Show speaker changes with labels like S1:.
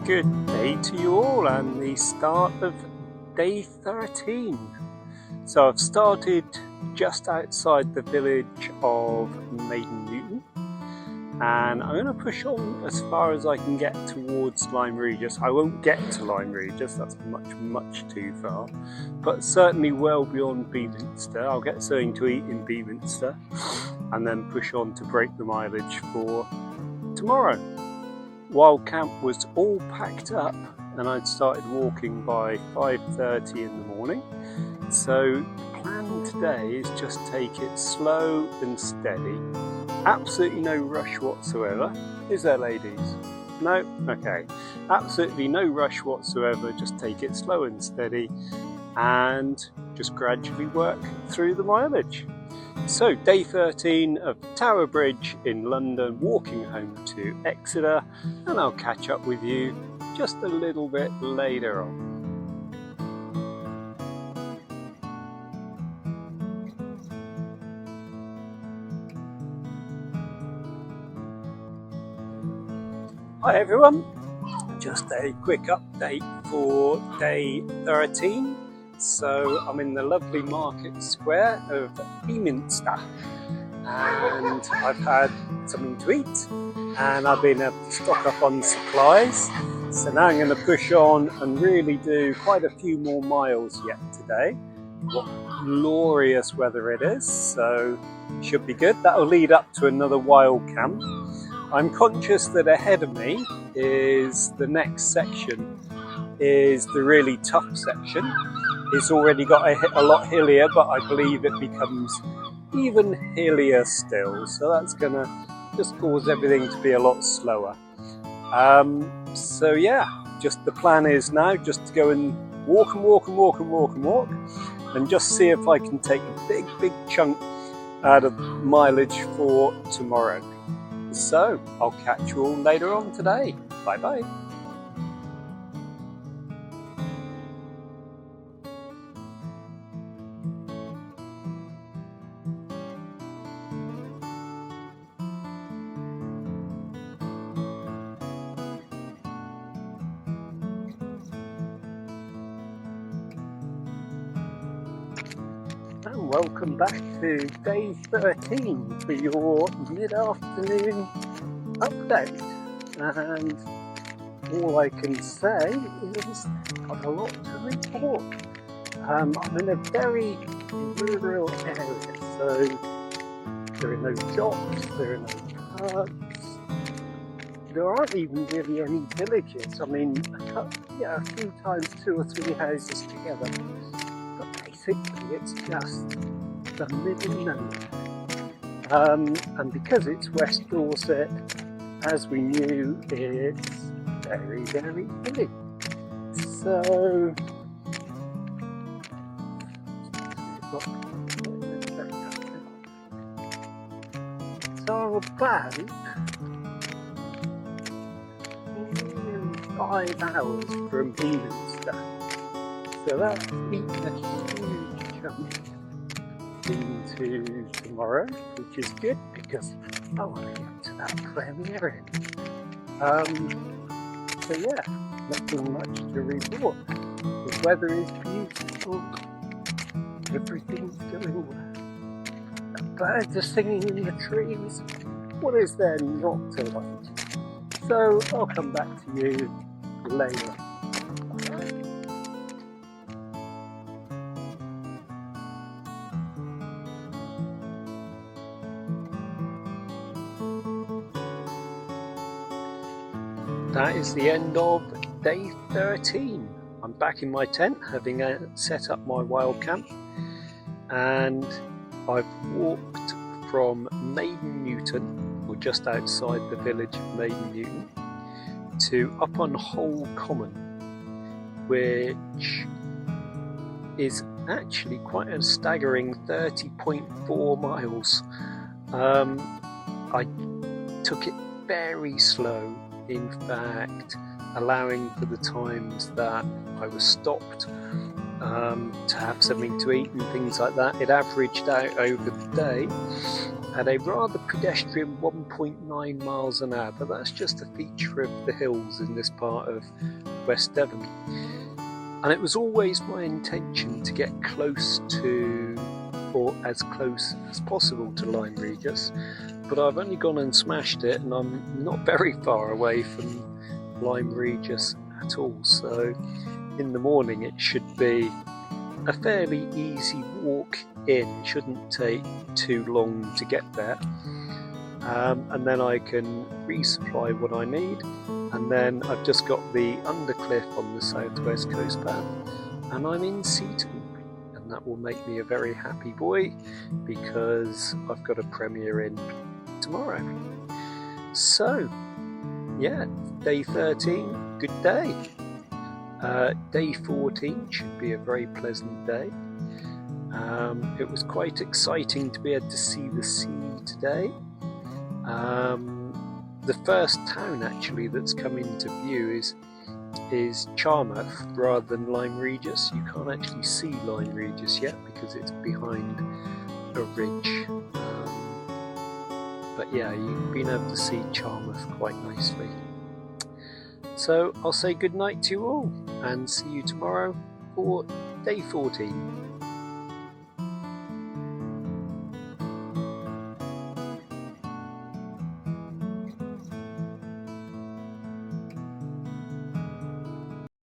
S1: Good day to you all and the start of day 13. So I've started just outside the village of Maiden Newton and I'm going to push on as far as I can get towards Lyme Regis. I won't get to Lyme Regis, that's much too far, but certainly well beyond Beaminster. I'll get something to eat in Beaminster and then push on to break the mileage for tomorrow. Wild camp was all packed up and I'd started walking by 5:30 in the morning. So the plan today is just take it slow and steady. Absolutely no rush whatsoever. Is there, ladies? No? Okay. Absolutely no rush whatsoever. Just take it slow and steady and just gradually work through the mileage. So day 13 of Tower Bridge in London, walking home to Exeter, and I'll catch up with you just a little bit later on. Hi everyone, just a quick update for day 13. So I'm in the lovely market square of Beaminster and I've had something to eat and I've been able to stock up on supplies. So now I'm going to push on and really do quite a few more miles yet today. What glorious weather it is, so should be good. That'll lead up to another wild camp. I'm conscious that ahead of me is the next section, is the really tough section. It's already got a lot hillier, but I believe it becomes even hillier still. So that's going to just cause everything to be a lot bslower. So yeah, just the plan is now just to go and walk and just see if I can take a big chunk out of mileage for tomorrow. So I'll catch you all later on today. Bye bye. And welcome back to day 13 for your mid-afternoon update. And all I can say is I've got a lot to report. I'm in a very rural area, so there are no shops, there are no pubs, there aren't even really any villages. I mean, a few times 2 or 3 houses together. Basically, it's just the middle of nowhere. And because it's West Dorset, as we knew, it's very hilly. So, about 5 hours from Beaminster. So that's eaten a huge chunk into tomorrow, which is good because I want to get to that premiere. So yeah, nothing much to report. The weather is beautiful, everything's going well. The birds are singing in the trees. What is there not to like? So I'll come back to you later. That is the end of day 13. I'm back in my tent, having set up my wild camp, and I've walked from Maiden Newton, or just outside the village of Maiden Newton, to up on Hole Common, which is actually quite a staggering 30.4 miles. I took it very slow. In fact, allowing for the times that I was stopped to have something to eat and things like that. It averaged out over the day at a rather pedestrian 1.9 miles an hour, but that's just a feature of the hills in this part of West Devon. And it was always my intention to get close to, or as close as possible to Lyme Regis, but I've only gone and smashed it, and I'm not very far away from Lyme Regis at all. So in the morning it should be a fairly easy walk in, it shouldn't take too long to get there, and then I can resupply what I need, and then I've just got the undercliff on the southwest coast path and I'm in Seaton, and that will make me a very happy boy because I've got a premiere in tomorrow. So yeah, day 13, good day. Day 14 should be a very pleasant day. It was quite exciting to be able to see the sea today. The first town actually that's come into view is Charmouth rather than Lyme Regis. You can't actually see Lyme Regis yet because it's behind a ridge. But yeah, you've been able to see Charmouth quite nicely. So I'll say good night to you all and see you tomorrow for day 14.